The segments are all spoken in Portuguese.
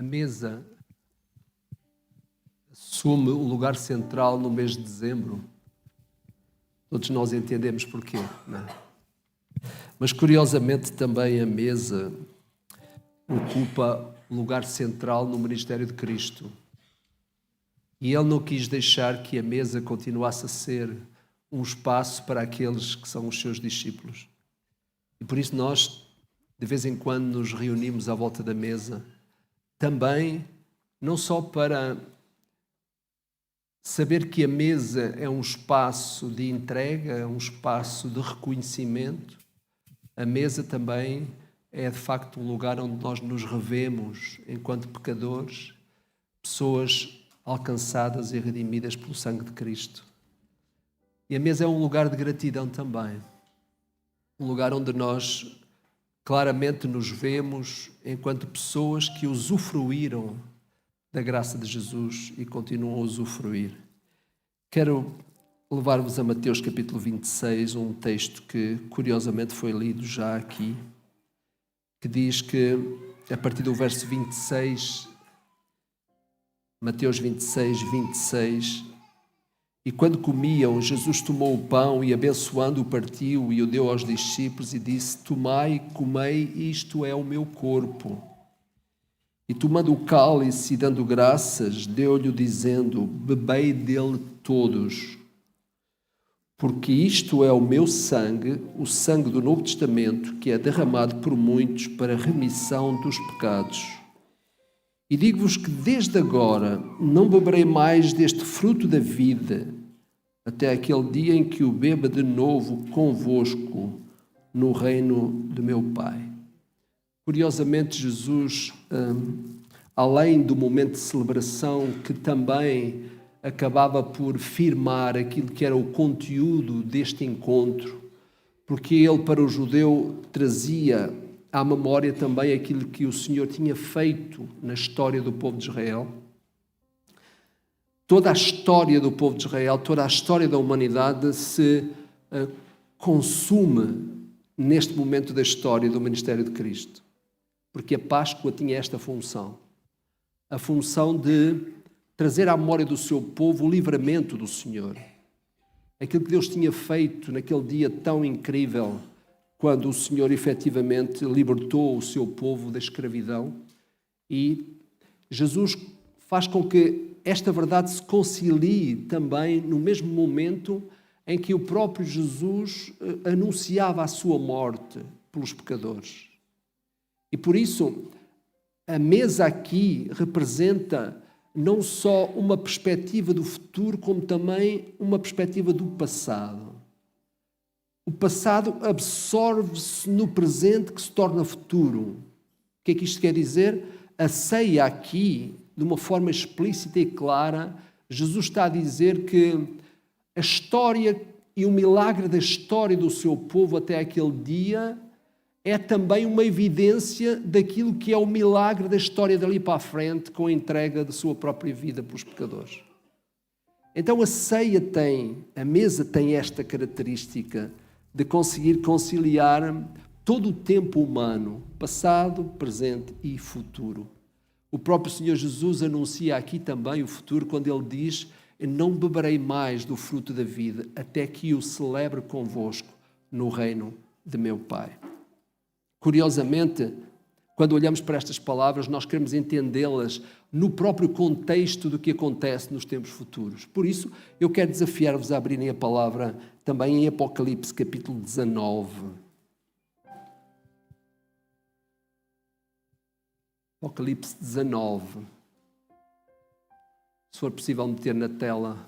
mesa assume o lugar central no mês de dezembro. Todos nós entendemos porquê, não é? Mas curiosamente também a mesa ocupa o lugar central no ministério de Cristo. E Ele não quis deixar que a mesa continuasse a ser um espaço para aqueles que são os seus discípulos. E por isso nós, de vez em quando, nos reunimos à volta da mesa, também, não só para saber que a mesa é um espaço de entrega, é um espaço de reconhecimento, a mesa também é de facto um lugar onde nós nos revemos enquanto pecadores, pessoas alcançadas e redimidas pelo sangue de Cristo. E a mesa é um lugar de gratidão também, um lugar onde nós claramente nos vemos enquanto pessoas que usufruíram da graça de Jesus e continuam a usufruir. Quero levar-vos a Mateus capítulo 26, um texto que curiosamente foi lido já aqui, que diz que a partir do verso 26, Mateus 26, 26, e quando comiam, Jesus tomou o pão e abençoando o partiu e o deu aos discípulos e disse: tomai, comei, isto é o meu corpo. E tomando o cálice e dando graças, deu-lhe dizendo: bebei dele todos, porque isto é o meu sangue, o sangue do Novo Testamento, que é derramado por muitos para a remissão dos pecados. E digo-vos que desde agora não beberei mais deste fruto da vida, até aquele dia em que o beba de novo convosco no reino do meu Pai. Curiosamente, Jesus, além do momento de celebração que também acabava por firmar aquilo que era o conteúdo deste encontro, porque ele para o judeu trazia à memória também aquilo que o Senhor tinha feito na história do povo de Israel. Toda a história do povo de Israel, toda a história da humanidade se consume neste momento da história do ministério de Cristo. Porque a Páscoa tinha esta função, a função de trazer à memória do seu povo o livramento do Senhor. Aquilo que Deus tinha feito naquele dia tão incrível, quando o Senhor efetivamente libertou o seu povo da escravidão. E Jesus faz com que esta verdade se concilie também no mesmo momento em que o próprio Jesus anunciava a sua morte pelos pecadores. E por isso, a mesa aqui representa não só uma perspectiva do futuro, como também uma perspectiva do passado. O passado absorve-se no presente que se torna futuro. O que é que isto quer dizer? A ceia aqui, de uma forma explícita e clara, Jesus está a dizer que a história e o milagre da história do seu povo até aquele dia é também uma evidência daquilo que é o milagre da história dali para a frente, com a entrega da sua própria vida pelos pecadores. Então a mesa tem esta característica de conseguir conciliar todo o tempo humano, passado, presente e futuro. O próprio Senhor Jesus anuncia aqui também o futuro quando Ele diz: não beberei mais do fruto da vida até que o celebre convosco no reino de meu Pai. Curiosamente, quando olhamos para estas palavras, nós queremos entendê-las no próprio contexto do que acontece nos tempos futuros. Por isso, eu quero desafiar-vos a abrirem a palavra também em Apocalipse, capítulo 19. Apocalipse 19. Se for possível meter na tela.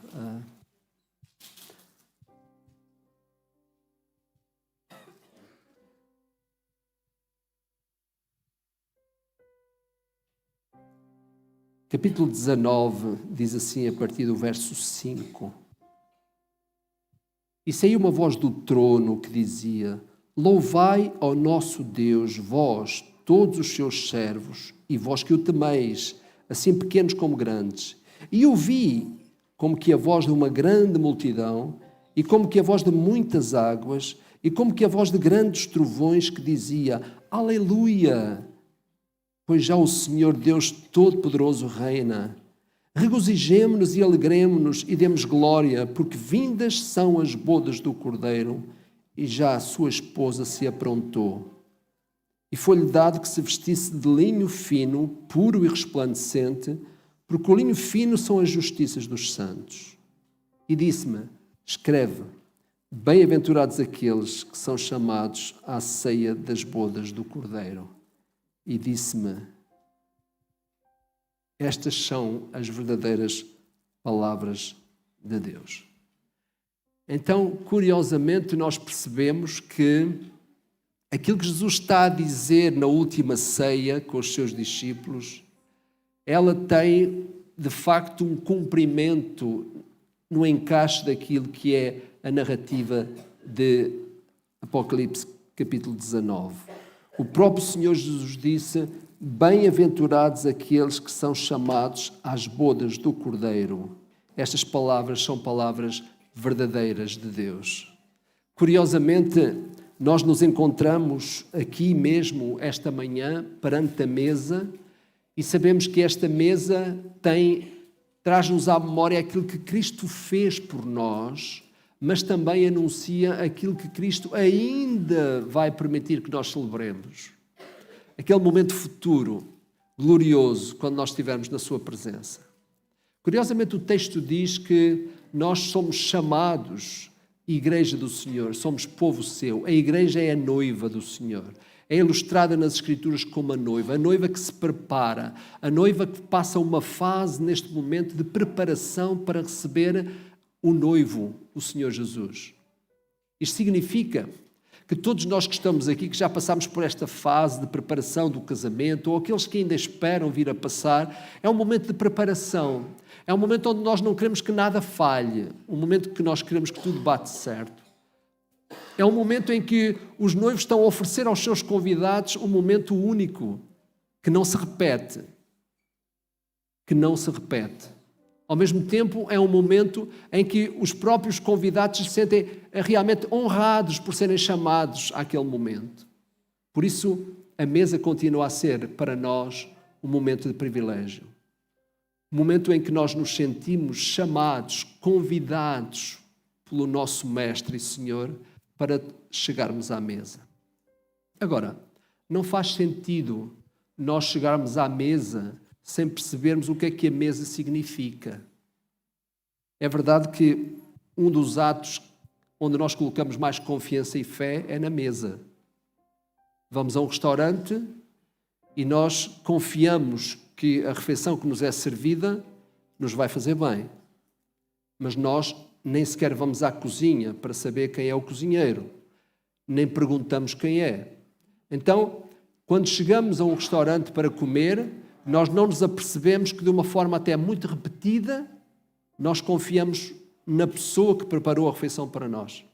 Capítulo 19 diz assim a partir do verso 5. E saiu uma voz do trono que dizia: louvai ao nosso Deus, vós, todos os seus servos, e vós que o temeis, assim pequenos como grandes. E ouvi como que a voz de uma grande multidão, e como que a voz de muitas águas, e como que a voz de grandes trovões que dizia: Aleluia! pois já o Senhor Deus Todo-Poderoso reina. Regozijemo-nos e alegremo-nos e demos glória, porque vindas são as bodas do Cordeiro e já a sua esposa se aprontou. E foi-lhe dado que se vestisse de linho fino, puro e resplandecente, porque o linho fino são as justiças dos santos. E disse-me, escreve, bem-aventurados aqueles que são chamados à ceia das bodas do Cordeiro. E disse-me, estas são as verdadeiras palavras de Deus. Então, curiosamente, nós percebemos que aquilo que Jesus está a dizer na última ceia com os seus discípulos, ela tem, de facto, um cumprimento no encaixe daquilo que é a narrativa de Apocalipse, capítulo 19. O próprio Senhor Jesus disse, bem-aventurados aqueles que são chamados às bodas do Cordeiro. Estas palavras são palavras verdadeiras de Deus. Curiosamente, nós nos encontramos aqui mesmo esta manhã perante a mesa e sabemos que esta mesa traz-nos à memória aquilo que Cristo fez por nós, mas também anuncia aquilo que Cristo ainda vai permitir que nós celebremos. Aquele momento futuro, glorioso, quando nós estivermos na sua presença. Curiosamente, o texto diz que nós somos chamados Igreja do Senhor, somos povo seu. A igreja é a noiva do Senhor. É ilustrada nas Escrituras como a noiva que se prepara, a noiva que passa uma fase neste momento de preparação para receber o noivo, o Senhor Jesus. Isto significa que todos nós que estamos aqui, que já passamos por esta fase de preparação do casamento, ou aqueles que ainda esperam vir a passar, é um momento de preparação. É um momento onde nós não queremos que nada falhe, um momento que nós queremos que tudo bate certo. É um momento em que os noivos estão a oferecer aos seus convidados um momento único, que não se repete. Que não se repete. Ao mesmo tempo, é um momento em que os próprios convidados se sentem realmente honrados por serem chamados àquele momento. Por isso, a mesa continua a ser, para nós, um momento de privilégio. Um momento em que nós nos sentimos chamados, convidados pelo nosso Mestre e Senhor para chegarmos à mesa. Agora, não faz sentido nós chegarmos à mesa sem percebermos o que a mesa significa. É verdade que um dos atos onde nós colocamos mais confiança e fé é na mesa. Vamos a um restaurante e nós confiamos que a refeição que nos é servida nos vai fazer bem. Mas nós nem sequer vamos à cozinha para saber quem é o cozinheiro. Nem perguntamos quem é. Então, quando chegamos a um restaurante para comer, nós não nos apercebemos que de uma forma até muito repetida, nós confiamos na pessoa que preparou a refeição para nós.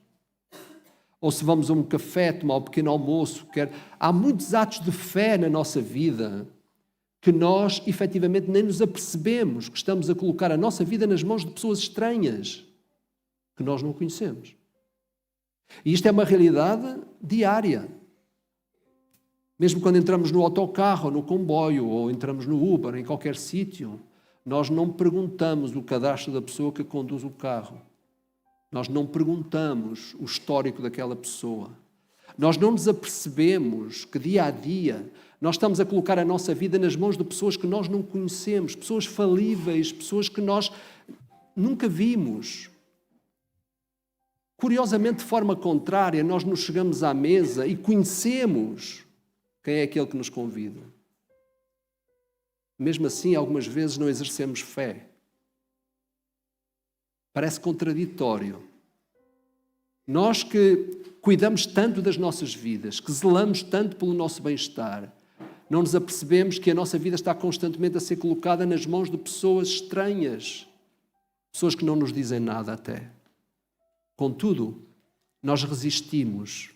Ou se vamos a um café, tomar um pequeno almoço, há muitos atos de fé na nossa vida que nós, efetivamente, nem nos apercebemos que estamos a colocar a nossa vida nas mãos de pessoas estranhas que nós não conhecemos. E isto é uma realidade diária. Mesmo quando entramos no autocarro, ou no comboio, ou entramos no Uber, em qualquer sítio, nós não perguntamos o cadastro da pessoa que conduz o carro. Nós não perguntamos o histórico daquela pessoa. Nós não nos apercebemos que dia a dia nós estamos a colocar a nossa vida nas mãos de pessoas que nós não conhecemos, pessoas falíveis, pessoas que nós nunca vimos. Curiosamente, de forma contrária, nós nos chegamos à mesa e conhecemos quem é aquele que nos convida. Mesmo assim, algumas vezes não exercemos fé. Parece contraditório. Nós que cuidamos tanto das nossas vidas, que zelamos tanto pelo nosso bem-estar, não nos apercebemos que a nossa vida está constantemente a ser colocada nas mãos de pessoas estranhas, pessoas que não nos dizem nada até. Contudo, nós resistimos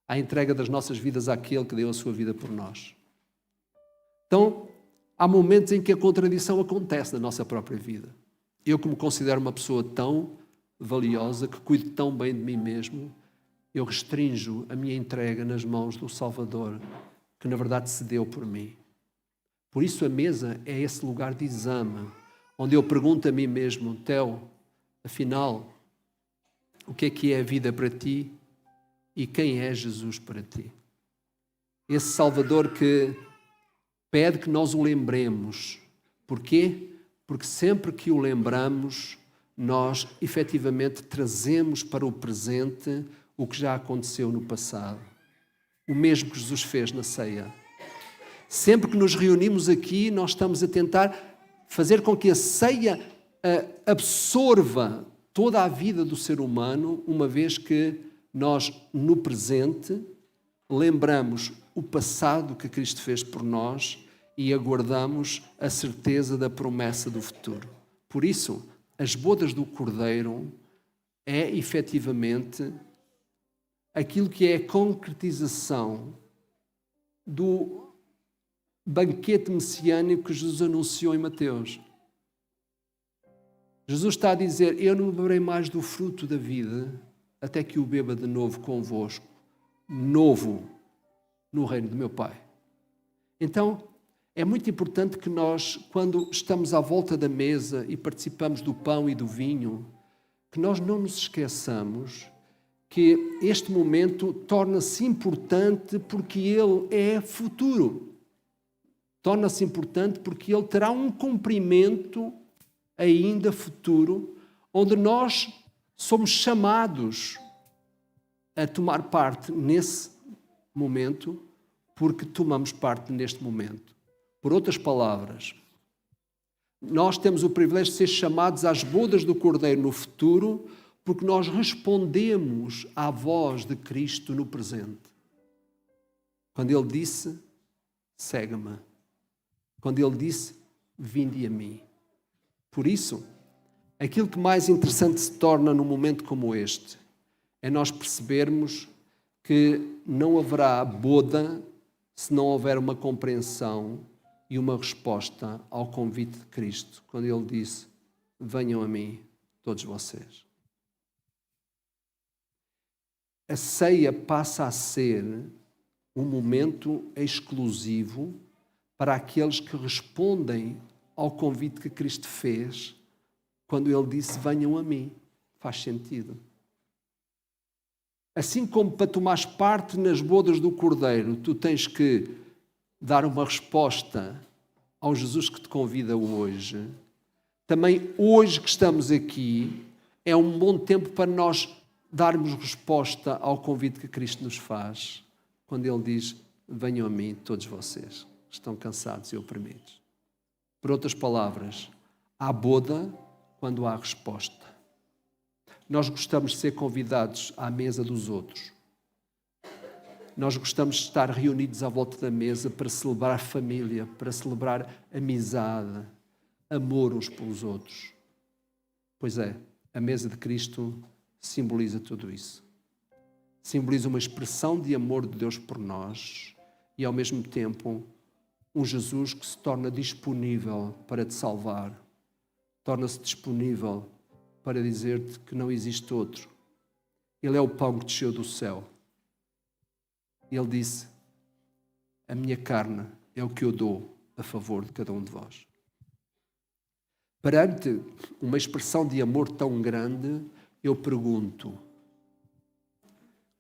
à entrega das nossas vidas àquele que deu a sua vida por nós. Então, há momentos em que a contradição acontece na nossa própria vida. Eu, que me considero uma pessoa tão valiosa, que cuido tão bem de mim mesmo, eu restringo a minha entrega nas mãos do Salvador, que na verdade se deu por mim. Por isso a mesa é esse lugar de exame, onde eu pergunto a mim mesmo, Theo, afinal, o que é a vida para ti e quem é Jesus para ti? Esse Salvador que pede que nós o lembremos. Porquê? Porque sempre que o lembramos, nós efetivamente trazemos para o presente o que já aconteceu no passado. O mesmo que Jesus fez na ceia. Sempre que nos reunimos aqui, nós estamos a tentar fazer com que a ceia absorva toda a vida do ser humano, uma vez que nós, no presente, lembramos o passado que Cristo fez por nós e aguardamos a certeza da promessa do futuro. Por isso, as bodas do Cordeiro é efetivamente aquilo que é a concretização do banquete messiânico que Jesus anunciou em Mateus. Jesus está a dizer, eu não beberei mais do fruto da vida até que o beba de novo convosco, novo no reino do meu Pai. Então, é muito importante que nós, quando estamos à volta da mesa e participamos do pão e do vinho, que nós não nos esqueçamos que este momento torna-se importante porque ele é futuro. Torna-se importante porque ele terá um cumprimento ainda futuro, onde nós somos chamados a tomar parte nesse momento, porque tomamos parte neste momento. Por outras palavras, nós temos o privilégio de ser chamados às bodas do Cordeiro no futuro, porque nós respondemos à voz de Cristo no presente. Quando Ele disse, segue-me. Quando Ele disse, vinde a mim. Por isso, aquilo que mais interessante se torna num momento como este é nós percebermos que não haverá boda se não houver uma compreensão e uma resposta ao convite de Cristo, quando Ele disse, venham a mim, todos vocês. A ceia passa a ser um momento exclusivo para aqueles que respondem ao convite que Cristo fez quando Ele disse, venham a mim. Faz sentido. Assim como para tomares parte nas bodas do Cordeiro, tu tens que dar uma resposta ao Jesus que te convida hoje, também hoje que estamos aqui, é um bom tempo para nós darmos resposta ao convite que Cristo nos faz, quando Ele diz, venham a mim todos vocês, que estão cansados e oprimidos. Por outras palavras, há boda quando há resposta. Nós gostamos de ser convidados à mesa dos outros. Nós gostamos de estar reunidos à volta da mesa para celebrar família, para celebrar amizade, amor uns pelos outros. Pois é, a mesa de Cristo simboliza tudo isso. Simboliza uma expressão de amor de Deus por nós e, ao mesmo tempo, um Jesus que se torna disponível para te salvar. Torna-se disponível para dizer-te que não existe outro. Ele é o pão que desceu do céu. Ele disse, a minha carne é o que eu dou a favor de cada um de vós. Perante uma expressão de amor tão grande, eu pergunto,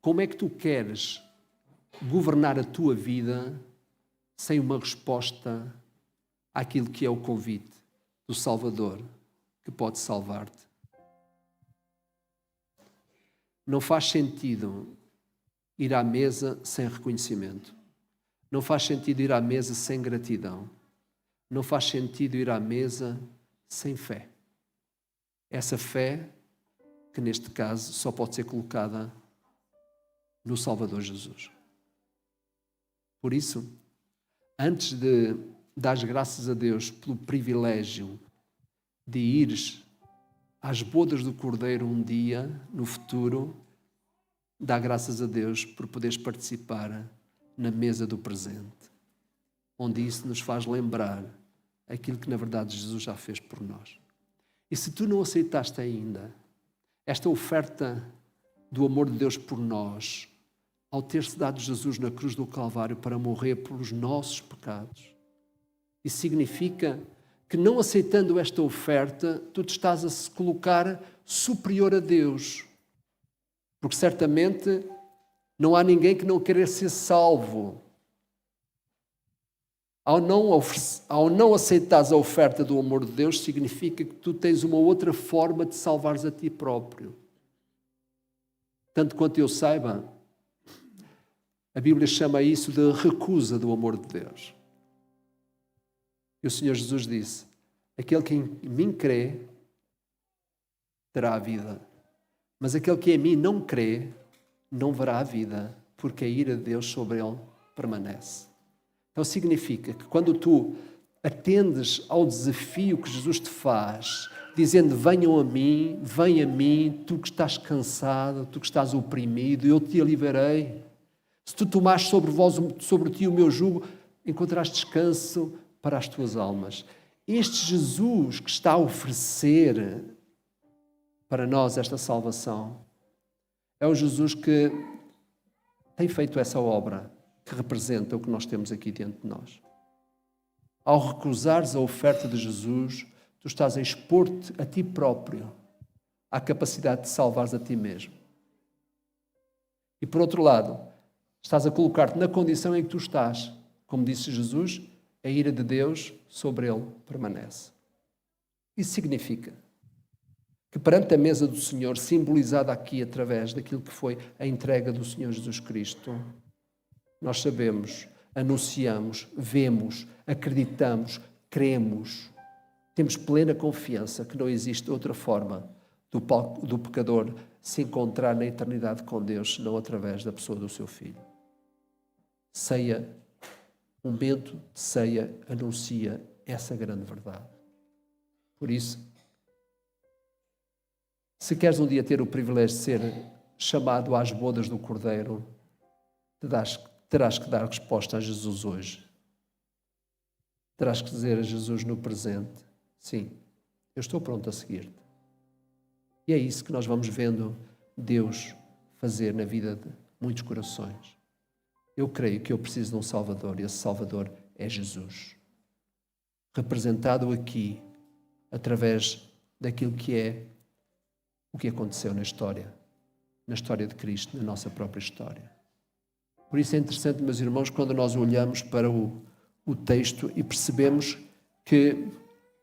como é que tu queres governar a tua vida sem uma resposta àquilo que é o convite do Salvador, que pode salvar-te? Não faz sentido ir à mesa sem reconhecimento. Não faz sentido ir à mesa sem gratidão. Não faz sentido ir à mesa sem fé. Essa fé que, neste caso, só pode ser colocada no Salvador Jesus. Por isso, antes de dar graças a Deus pelo privilégio de ires às bodas do Cordeiro um dia, no futuro, dá graças a Deus por poderes participar na mesa do presente, onde isso nos faz lembrar aquilo que, na verdade, Jesus já fez por nós. E se tu não aceitaste ainda esta oferta do amor de Deus por nós, ao ter-se dado Jesus na cruz do Calvário para morrer pelos nossos pecados, Isso significa que, não aceitando esta oferta, tu te estás a se colocar superior a Deus. Porque certamente não há ninguém que não queira ser salvo. Ao não aceitares a oferta do amor de Deus, significa que tu tens uma outra forma de salvares a ti próprio. Tanto quanto eu saiba, a Bíblia chama isso de recusa do amor de Deus. E o Senhor Jesus disse: aquele que em mim crê terá a vida, mas aquele que em mim não crê não verá a vida, porque a ira de Deus sobre ele permanece. Então significa que quando tu atendes ao desafio que Jesus te faz, dizendo: venham a mim, vem a mim, tu que estás cansado, tu que estás oprimido, eu te aliviarei. Se tu tomares sobre ti o meu jugo, encontrarás descanso para as tuas almas. Este Jesus que está a oferecer para nós esta salvação é o Jesus que tem feito essa obra que representa o que nós temos aqui diante de nós. Ao recusares a oferta de Jesus, tu estás a expor-te a ti próprio à capacidade de salvares a ti mesmo. E por outro lado, estás a colocar-te na condição em que tu estás. Como disse Jesus, a ira de Deus sobre ele permanece. Isso significa que perante a mesa do Senhor, simbolizada aqui através daquilo que foi a entrega do Senhor Jesus Cristo, nós sabemos, anunciamos, vemos, acreditamos, cremos, temos plena confiança que não existe outra forma do pecador se encontrar na eternidade com Deus, senão através da pessoa do seu Filho. Ceia, um momento de ceia anuncia essa grande verdade. Por isso, se queres um dia ter o privilégio de ser chamado às bodas do Cordeiro, terás que dar resposta a Jesus hoje. Terás que dizer a Jesus no presente: sim, eu estou pronto a seguir-te. E é isso que nós vamos vendo Deus fazer na vida de muitos corações. Eu creio que eu preciso de um Salvador, e esse Salvador é Jesus. Representado aqui através daquilo que é o que aconteceu na história de Cristo, na nossa própria história. Por isso é interessante, meus irmãos, quando nós olhamos para o texto e percebemos que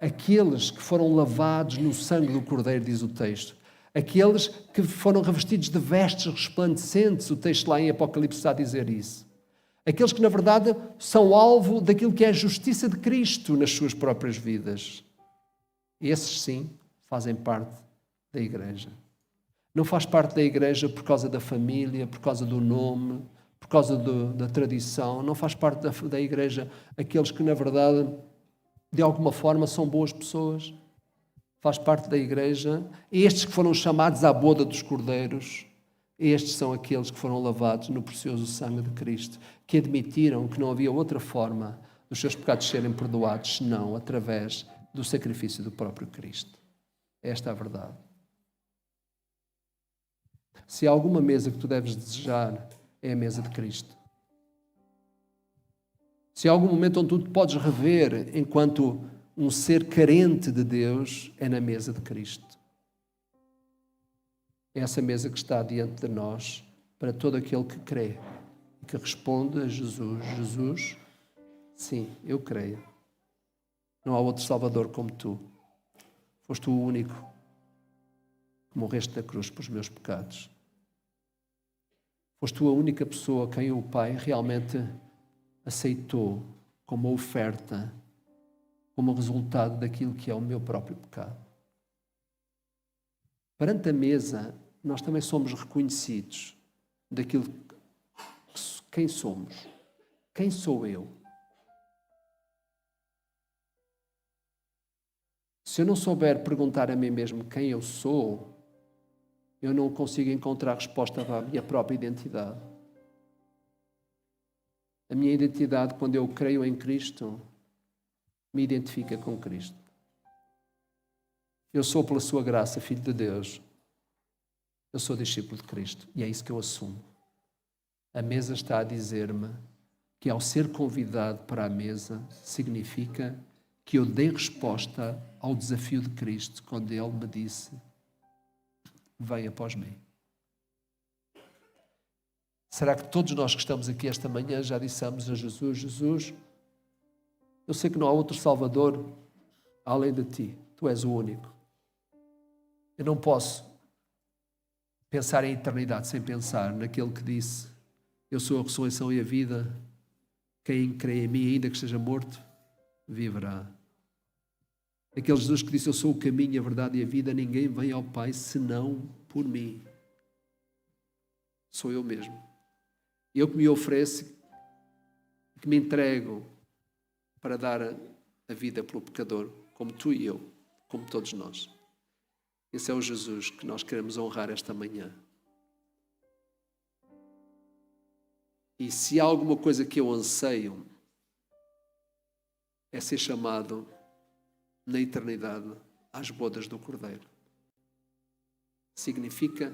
aqueles que foram lavados no sangue do Cordeiro, diz o texto, aqueles que foram revestidos de vestes resplandecentes, o texto lá em Apocalipse está a dizer isso. Aqueles que, na verdade, são alvo daquilo que é a justiça de Cristo nas suas próprias vidas. Esses, sim, fazem parte da Igreja. Não faz parte da Igreja por causa da família, por causa do nome, por causa da tradição. Não faz parte da Igreja aqueles que, na verdade, de alguma forma são boas pessoas. Faz parte da Igreja. Estes que foram chamados à boda dos cordeiros, estes são aqueles que foram lavados no precioso sangue de Cristo, que admitiram que não havia outra forma dos seus pecados serem perdoados, senão através do sacrifício do próprio Cristo. Esta é a verdade. Se há alguma mesa que tu deves desejar, é a mesa de Cristo. Se há algum momento onde tu te podes rever enquanto um ser carente de Deus, é na mesa de Cristo. É essa mesa que está diante de nós para todo aquele que crê e que responde a Jesus: Jesus, sim, eu creio. Não há outro Salvador como tu. Foste tu o único que morreste na cruz pelos meus pecados. Foste tu a única pessoa a quem o Pai realmente aceitou como oferta, como resultado daquilo que é o meu próprio pecado. Perante a mesa, nós também somos reconhecidos daquilo quem somos. Quem sou eu? Se eu não souber perguntar a mim mesmo quem eu sou, eu não consigo encontrar resposta à minha própria identidade. A minha identidade, quando eu creio em Cristo, me identifica com Cristo. Eu sou, pela sua graça, filho de Deus. Eu sou discípulo de Cristo e é isso que eu assumo. A mesa está a dizer-me que ao ser convidado para a mesa, significa que eu dei resposta ao desafio de Cristo, quando Ele me disse: venha após mim. Será que todos nós que estamos aqui esta manhã já dissemos a Jesus: Jesus, eu sei que não há outro Salvador além de Ti, Tu és o único. Eu não posso pensar em eternidade sem pensar naquele que disse: eu sou a ressurreição e a vida, quem crê em mim, ainda que esteja morto, viverá. Aquele Jesus que disse: eu sou o caminho, a verdade e a vida, ninguém vem ao Pai senão por mim. Sou eu mesmo. Eu que me ofereço, que me entrego para dar a vida pelo pecador, como tu e eu, como todos nós. Esse é o Jesus que nós queremos honrar esta manhã. E se há alguma coisa que eu anseio, é ser chamado na eternidade às bodas do Cordeiro. Significa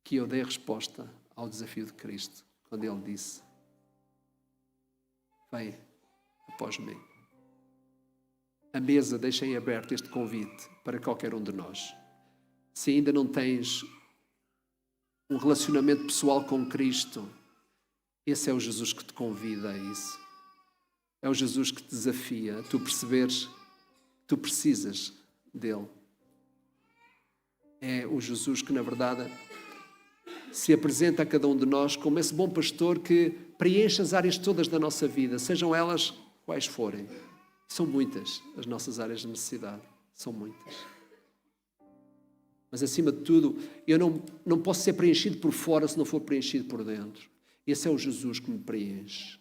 que eu dei resposta ao desafio de Cristo, quando Ele disse: vem após mim. A mesa deixa em aberto este convite para qualquer um de nós. Se ainda não tens um relacionamento pessoal com Cristo, esse é o Jesus que te convida a isso. É o Jesus que te desafia a tu perceberes que tu precisas dele. É o Jesus que, na verdade, se apresenta a cada um de nós como esse bom pastor que preenche as áreas todas da nossa vida, sejam elas quais forem. São muitas as nossas áreas de necessidade. São muitas. Mas, acima de tudo, eu não posso ser preenchido por fora se não for preenchido por dentro. Esse é o Jesus que me preenche.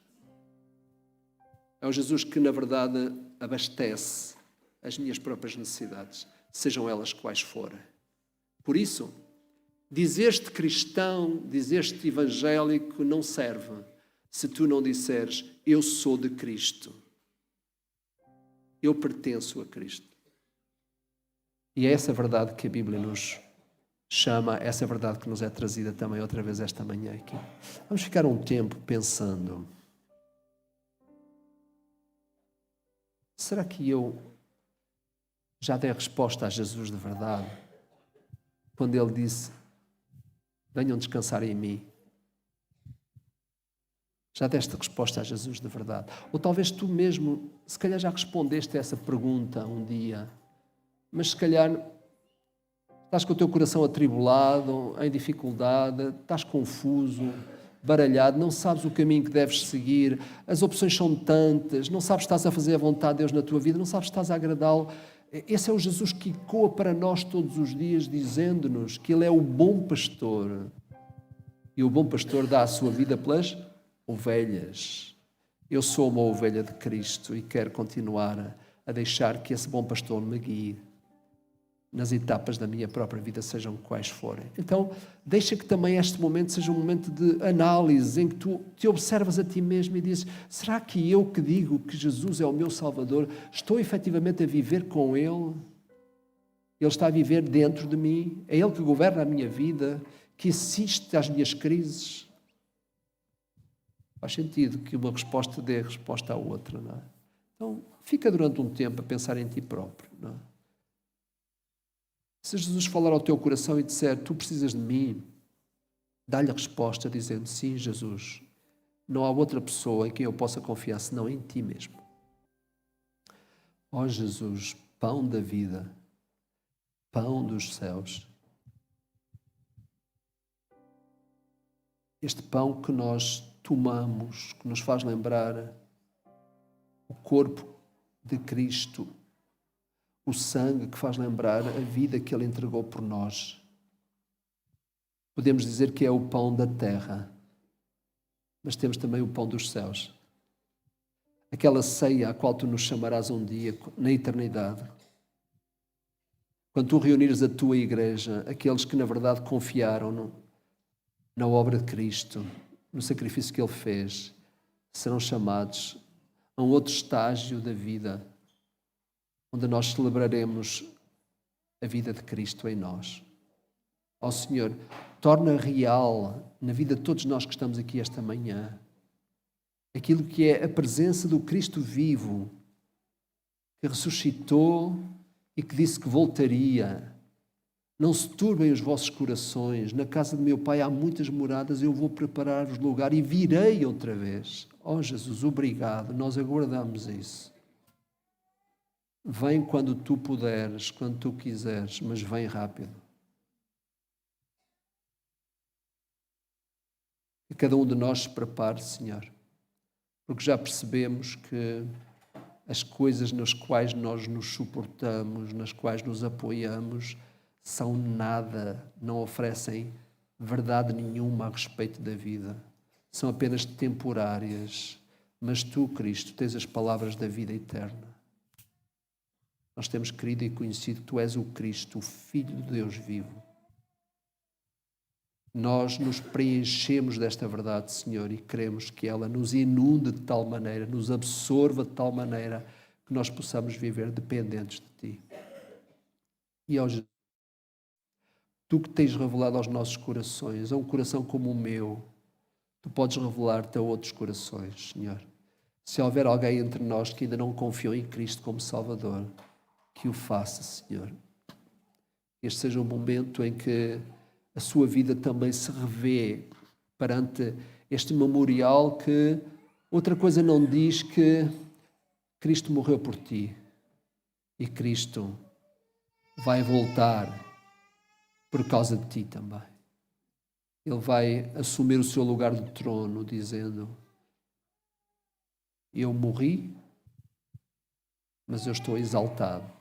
É o Jesus que, na verdade, abastece as minhas próprias necessidades, sejam elas quais forem. Por isso, dizer-te cristão, dizer-te evangélico não serve se tu não disseres: eu sou de Cristo. Eu pertenço a Cristo. E é essa verdade que a Bíblia nos chama, essa verdade que nos é trazida também outra vez esta manhã aqui. Vamos ficar um tempo pensando: será que eu já dei a resposta a Jesus de verdade? Quando Ele disse: venham descansar em mim. Já deste a resposta a Jesus de verdade? Ou talvez tu mesmo, se calhar já respondeste a essa pergunta um dia, mas se calhar estás com o teu coração atribulado, em dificuldade, estás confuso, baralhado, não sabes o caminho que deves seguir, as opções são tantas, não sabes se estás a fazer a vontade de Deus na tua vida, não sabes se estás a agradá-lo. Esse é o Jesus que ecoa para nós todos os dias, dizendo-nos que Ele é o bom pastor. E o bom pastor dá a sua vida pelas ovelhas. Eu sou uma ovelha de Cristo e quero continuar a deixar que esse bom pastor me guie nas etapas da minha própria vida, sejam quais forem. Então, deixa que também este momento seja um momento de análise, em que tu te observas a ti mesmo e dizes: será que eu que digo que Jesus é o meu Salvador, estou efetivamente a viver com Ele? Ele está a viver dentro de mim? É Ele que governa a minha vida, que assiste às minhas crises? Faz sentido que uma resposta dê resposta à outra, não é? Então, fica durante um tempo a pensar em ti próprio, não é? Se Jesus falar ao teu coração e disser: tu precisas de mim, dá-lhe a resposta dizendo: sim, Jesus, não há outra pessoa em quem eu possa confiar senão em ti mesmo. Ó Jesus, pão da vida, pão dos céus, este pão que nós tomamos, que nos faz lembrar o corpo de Cristo, o sangue que faz lembrar a vida que Ele entregou por nós. Podemos dizer que é o pão da terra, mas temos também o pão dos céus. Aquela ceia à qual tu nos chamarás um dia, na eternidade. Quando tu reunires a tua igreja, aqueles que na verdade confiaram na obra de Cristo, no sacrifício que Ele fez, serão chamados a um outro estágio da vida, onde nós celebraremos a vida de Cristo em nós. Ó Senhor, torna real na vida de todos nós que estamos aqui esta manhã aquilo que é a presença do Cristo vivo, que ressuscitou e que disse que voltaria. Não se turbem os vossos corações, na casa de meu Pai há muitas moradas, eu vou preparar-vos lugar e virei outra vez. Oh Jesus, obrigado, nós aguardamos isso. Vem quando tu puderes, quando tu quiseres, mas vem rápido. Que cada um de nós se prepare, Senhor, porque já percebemos que as coisas nas quais nós nos suportamos, nas quais nos apoiamos, são nada, não oferecem verdade nenhuma a respeito da vida. São apenas temporárias. Mas tu, Cristo, tens as palavras da vida eterna. Nós temos querido e conhecido que tu és o Cristo, o Filho de Deus vivo. Nós nos preenchemos desta verdade, Senhor, e queremos que ela nos inunde de tal maneira, nos absorva de tal maneira que nós possamos viver dependentes de ti. E ao Jesus, tu que tens revelado aos nossos corações, a um coração como o meu, tu podes revelar-te a outros corações, Senhor. Se houver alguém entre nós que ainda não confiou em Cristo como Salvador, que o faça, Senhor. Este seja o momento em que a sua vida também se revê perante este memorial que outra coisa não diz que Cristo morreu por ti e Cristo vai voltar por causa de ti também. Ele vai assumir o seu lugar de trono dizendo: eu morri, mas eu estou exaltado.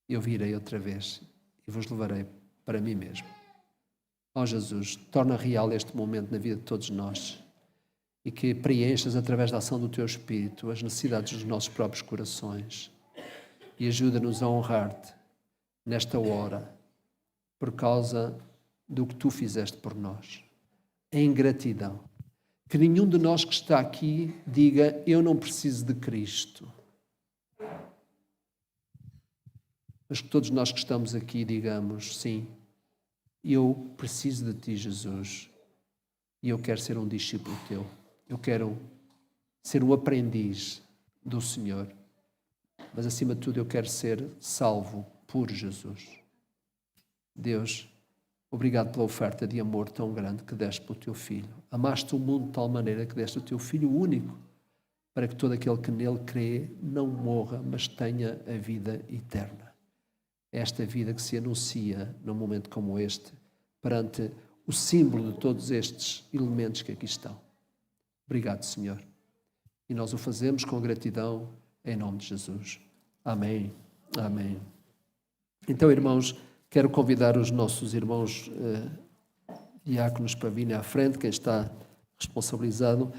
Eu virei outra vez e vos levarei para mim mesmo. Ó Jesus, torna real este momento na vida de todos nós e que preenchas através da ação do Teu Espírito as necessidades dos nossos próprios corações e ajuda-nos a honrar-te nesta hora por causa do que Tu fizeste por nós. Em gratidão. Que nenhum de nós que está aqui diga: eu não preciso de Cristo. Mas que todos nós que estamos aqui digamos: sim, eu preciso de Ti, Jesus, e eu quero ser um discípulo Teu. Eu quero ser um aprendiz do Senhor. Mas, acima de tudo, eu quero ser salvo por Jesus. Deus, obrigado pela oferta de amor tão grande que deste pelo Teu Filho. Amaste o mundo de tal maneira que deste o Teu Filho único, para que todo aquele que nele crê não morra, mas tenha a vida eterna. Esta vida que se anuncia num momento como este, perante o símbolo de todos estes elementos que aqui estão. Obrigado, Senhor. E nós o fazemos com gratidão em nome de Jesus. Amém. Amém. Então, irmãos, quero convidar os nossos irmãos diáconos para virem à frente, quem está responsabilizado.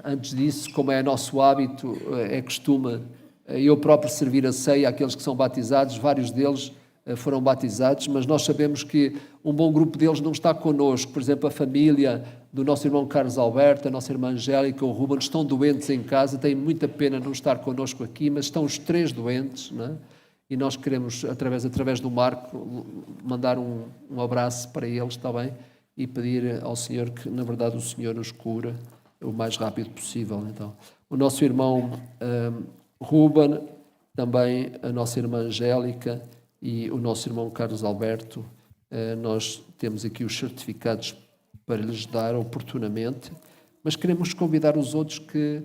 Antes disso, como é nosso hábito, é costume eu próprio servir a ceia àqueles que são batizados. Vários deles foram batizados, mas nós sabemos que um bom grupo deles não está connosco. Por exemplo, a família do nosso irmão Carlos Alberto, a nossa irmã Angélica, o Ruben, estão doentes em casa, têm muita pena não estar connosco aqui, mas estão os três doentes, não é? E nós queremos, através do Marco, mandar um abraço para eles, está bem? E pedir ao Senhor que, na verdade, o Senhor nos cura o mais rápido possível. Então, o nosso irmão Ruben, também a nossa irmã Angélica e o nosso irmão Carlos Alberto, nós temos aqui os certificados para lhes dar oportunamente, mas queremos convidar os outros que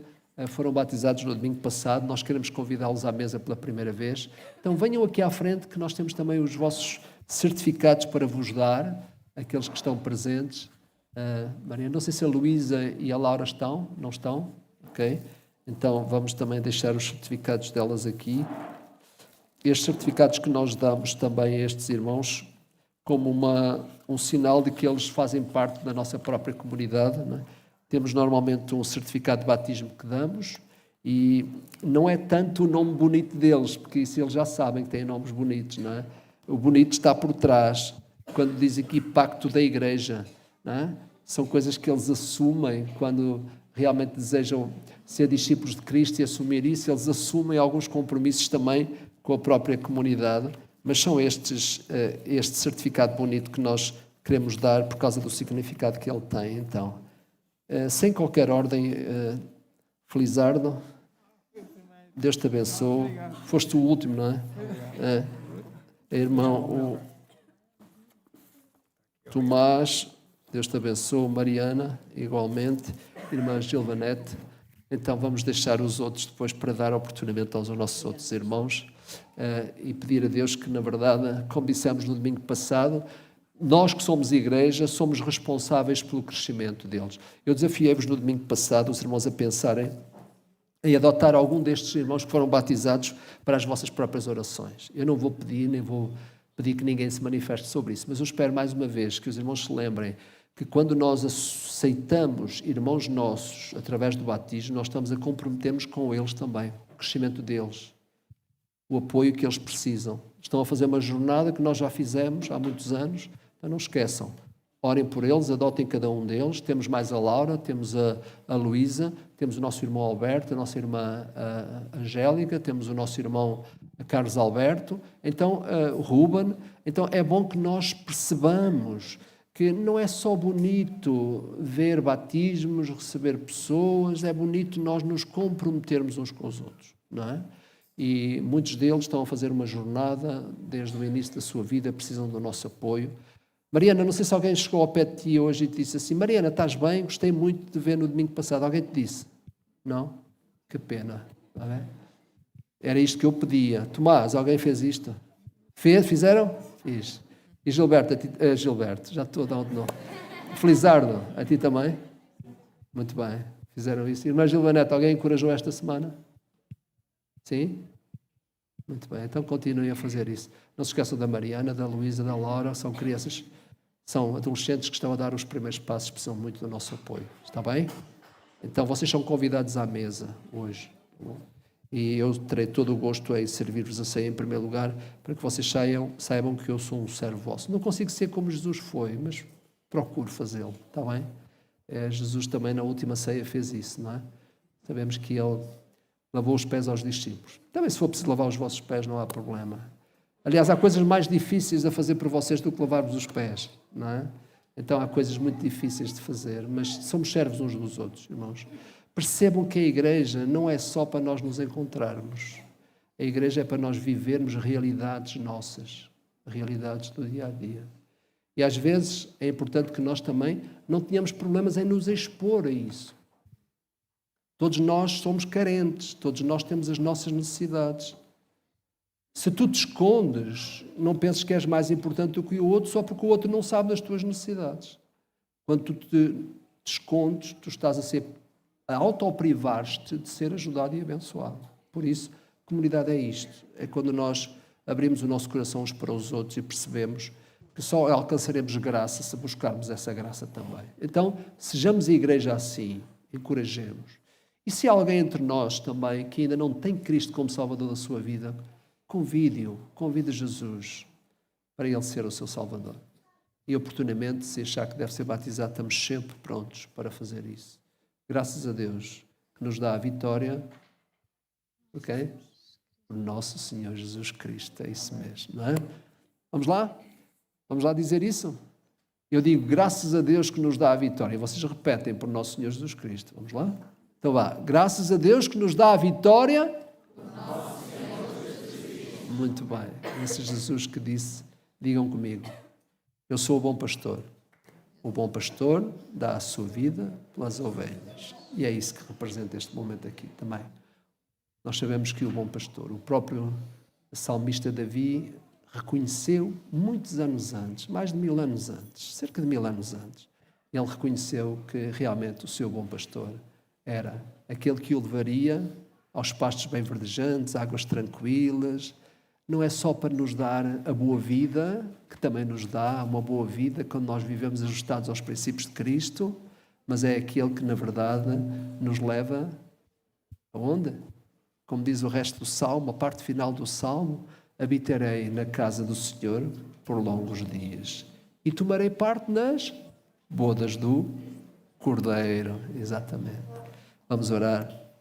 foram batizados no domingo passado, nós queremos convidá-los à mesa pela primeira vez. Então venham aqui à frente que nós temos também os vossos certificados para vos dar, aqueles que estão presentes. Maria, não sei se a Luísa e a Laura estão, não estão? Ok. Então vamos também deixar os certificados delas aqui. Estes certificados que nós damos também a estes irmãos como um sinal de que eles fazem parte da nossa própria comunidade, não é? Temos normalmente um certificado de batismo que damos e não é tanto o nome bonito deles, porque isso eles já sabem que têm nomes bonitos, não é? O bonito está por trás, quando diz aqui pacto da igreja, não é? São coisas que eles assumem quando realmente desejam ser discípulos de Cristo e assumir isso, eles assumem alguns compromissos também com a própria comunidade, mas são este certificado bonito que nós queremos dar por causa do significado que ele tem. Então, Sem qualquer ordem, Felizardo, Deus te abençoe. Foste o último, não é? Irmão, o Tomás, Deus te abençoe. Mariana, igualmente. Irmã Gilvanete. Então vamos deixar os outros depois para dar oportunamente aos nossos outros irmãos e pedir a Deus que, na verdade, como dissemos no domingo passado, nós que somos igreja, somos responsáveis pelo crescimento deles. Eu desafiei-vos no domingo passado, os irmãos, a pensarem em adotar algum destes irmãos que foram batizados para as vossas próprias orações. Eu não vou pedir, nem vou pedir que ninguém se manifeste sobre isso, mas eu espero mais uma vez que os irmãos se lembrem que quando nós aceitamos irmãos nossos através do batismo, nós estamos a comprometermos com eles também, o crescimento deles, o apoio que eles precisam. Estão a fazer uma jornada que nós já fizemos há muitos anos, então não esqueçam. Orem por eles, adotem cada um deles. Temos mais a Laura, temos a Luísa, temos o nosso irmão Alberto, a nossa irmã Angélica, temos o nosso irmão Carlos Alberto, então o Ruben. Então é bom que nós percebamos que não é só bonito ver batismos, receber pessoas, é bonito nós nos comprometermos uns com os outros, não é? E muitos deles estão a fazer uma jornada desde o início da sua vida, precisam do nosso apoio. Mariana, não sei se alguém chegou ao pé de ti hoje e te disse assim: Mariana, estás bem? Gostei muito de ver no domingo passado. Alguém te disse? Não? Que pena. Está bem? Era isto que eu pedia. Tomás, alguém fez isto? Fizeram? Fiz. E Gilberto, Gilberto, já estou a dar um de novo. Felizardo, a ti também? Muito bem, fizeram isso. Irmã Gilvanete, alguém encorajou esta semana? Sim? Muito bem, então continuem a fazer isso. Não se esqueçam da Mariana, da Luísa, da Laura, são crianças, são adolescentes que estão a dar os primeiros passos, precisam muito do nosso apoio. Está bem? Então vocês são convidados à mesa hoje. E eu terei todo o gosto em servir-vos a ceia em primeiro lugar, para que vocês saibam que eu sou um servo vosso. Não consigo ser como Jesus foi, mas procuro fazê-lo, está bem? Jesus também na última ceia fez isso, não é? Sabemos que ele lavou os pés aos discípulos. Também se for preciso lavar os vossos pés, não há problema. Aliás, há coisas mais difíceis a fazer por vocês do que lavar-vos os pés, não é? Então há coisas muito difíceis de fazer, mas somos servos uns dos outros, irmãos. Percebam que a igreja não é só para nós nos encontrarmos. A igreja é para nós vivermos realidades nossas, realidades do dia a dia. E às vezes é importante que nós também não tenhamos problemas em nos expor a isso. Todos nós somos carentes, todos nós temos as nossas necessidades. Se tu te escondes, não penses que és mais importante do que o outro só porque o outro não sabe das tuas necessidades. Quando tu te escondes, tu estás a autoprivar-te de ser ajudado e abençoado. Por isso, comunidade é isto. É quando nós abrimos o nosso coração uns para os outros e percebemos que só alcançaremos graça se buscarmos essa graça também. Então, sejamos a igreja assim, encorajemos. E se há alguém entre nós também que ainda não tem Cristo como Salvador da sua vida, convide Jesus para Ele ser o seu Salvador. E oportunamente, se achar que deve ser batizado, estamos sempre prontos para fazer isso. Graças a Deus que nos dá a vitória, ok? Por nosso Senhor Jesus Cristo, é isso mesmo, não é? Vamos lá? Vamos lá dizer isso? Eu digo, graças a Deus que nos dá a vitória. Vocês repetem por nosso Senhor Jesus Cristo. Vamos lá? Então vá. Graças a Deus que nos dá a vitória. Muito bem. Esse é Jesus que disse, digam comigo, eu sou o bom pastor. O bom pastor dá a sua vida pelas ovelhas. E é isso que representa este momento aqui também. Nós sabemos que o bom pastor, o próprio salmista Davi, reconheceu muitos anos antes, mais de 1000 anos antes, cerca de 1000 anos antes, ele reconheceu que realmente o seu bom pastor era aquele que o levaria aos pastos bem verdejantes, águas tranquilas. Não é só para nos dar a boa vida, que também nos dá uma boa vida quando nós vivemos ajustados aos princípios de Cristo, mas é aquele que, na verdade, nos leva aonde? Como diz o resto do Salmo, a parte final do Salmo, habitarei na casa do Senhor por longos dias e tomarei parte nas bodas do Cordeiro. Exatamente. Vamos orar.